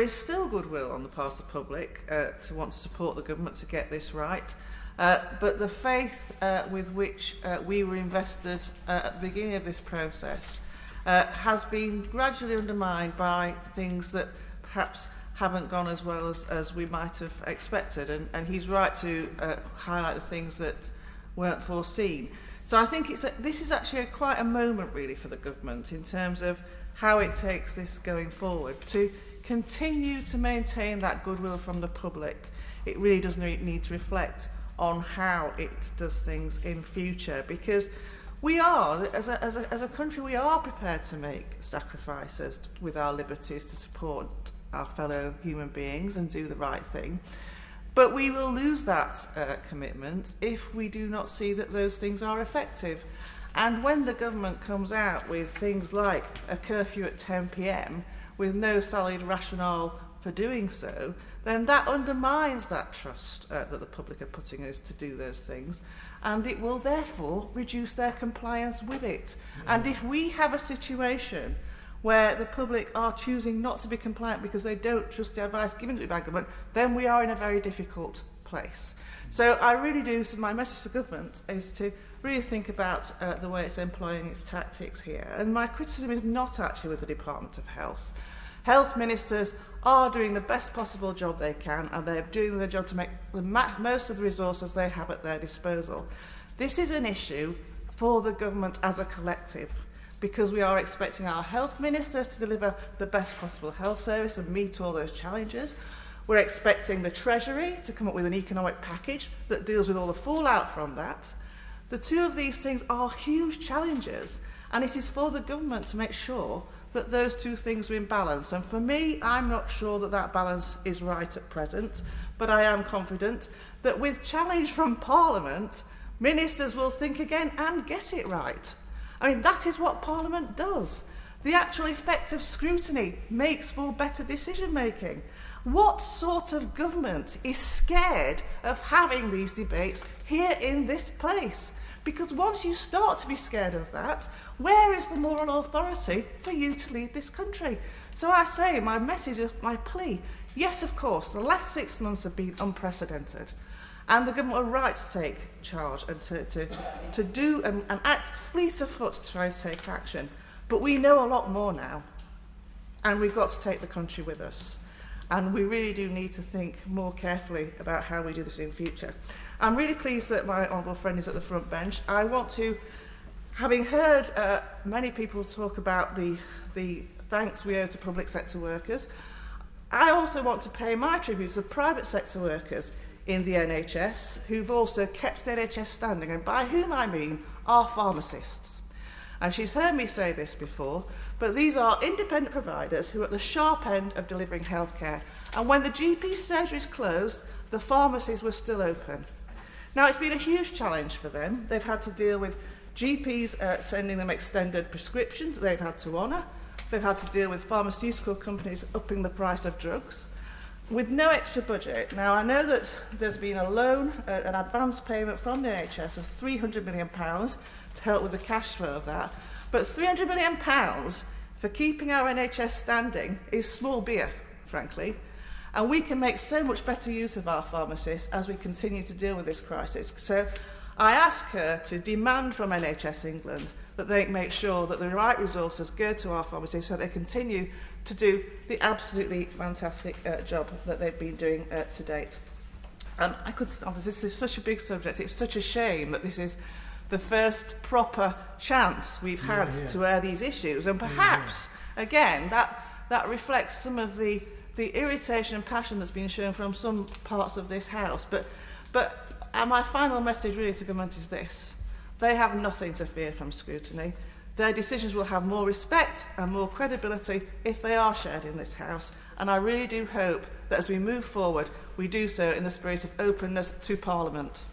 is still goodwill on the part of the public to want to support the government to get this right. But the faith with which we were invested at the beginning of this process has been gradually undermined by things that perhaps haven't gone as well as we might have expected. And he's right to highlight the things that weren't foreseen. So I think this is actually quite a moment really for the government in terms of how it takes this going forward. To continue to maintain that goodwill from the public, it really does need to reflect on how it does things in future, because we are, as a country, we are prepared to make sacrifices with our liberties to support our fellow human beings and do the right thing. But we will lose that commitment if we do not see that those things are effective. And when the government comes out with things like a curfew at 10 p.m. with no solid rationale for doing so, then that undermines that trust that the public are putting us to do those things, and it will therefore reduce their compliance with it. And if we have a situation where the public are choosing not to be compliant because they don't trust the advice given to the government, then we are in a very difficult place. So I really do, so my message to government is to really think about the way it's employing its tactics here. And my criticism is not actually with the Department of Health. Health ministers are doing the best possible job they can, and they're doing their job to make the most of the resources they have at their disposal. This is an issue for the government as a collective, because we are expecting our health ministers to deliver the best possible health service and meet all those challenges. We're expecting the Treasury to come up with an economic package that deals with all the fallout from that. The two of these things are huge challenges, and it is for the government to make sure that those two things are in balance. And for me, I'm not sure that that balance is right at present, but I am confident that with challenge from Parliament, ministers will think again and get it right. I mean, that is what Parliament does. The actual effect of scrutiny makes for better decision-making. What sort of government is scared of having these debates here in this place? Because once you start to be scared of that, where is the moral authority for you to lead this country? So I say, my message, my plea, yes, of course, the last 6 months have been unprecedented. And the government are right to take charge and to do and act fleet of foot to try and take action. But we know a lot more now, and we've got to take the country with us. And we really do need to think more carefully about how we do this in future. I'm really pleased that my honourable friend is at the front bench. I want to, having heard many people talk about the thanks we owe to public sector workers, I also want to pay my tribute to private sector workers in the NHS who've also kept the NHS standing, and by whom I mean our pharmacists. And she's heard me say this before, but these are independent providers who are at the sharp end of delivering healthcare. And when the GP surgeries closed, the pharmacies were still open. Now, it's been a huge challenge for them. They've had to deal with GPs sending them extended prescriptions that they've had to honour. They've had to deal with pharmaceutical companies upping the price of drugs with no extra budget. Now, I know that there's been a loan, an advance payment from the NHS of £300 million to help with the cash flow of that. But £300 million for keeping our NHS standing is small beer, frankly. And we can make so much better use of our pharmacists as we continue to deal with this crisis. So I ask her to demand from NHS England that they make sure that the right resources go to our pharmacists so they continue to do the absolutely fantastic job that they've been doing to date. This is such a big subject. It's such a shame that this is the first proper chance we've had to air these issues. And perhaps, again, that reflects some of the irritation and passion that's been shown from some parts of this House. But my final message really to government is this. They have nothing to fear from scrutiny. Their decisions will have more respect and more credibility if they are shared in this House. And I really do hope that as we move forward, we do so in the spirit of openness to Parliament.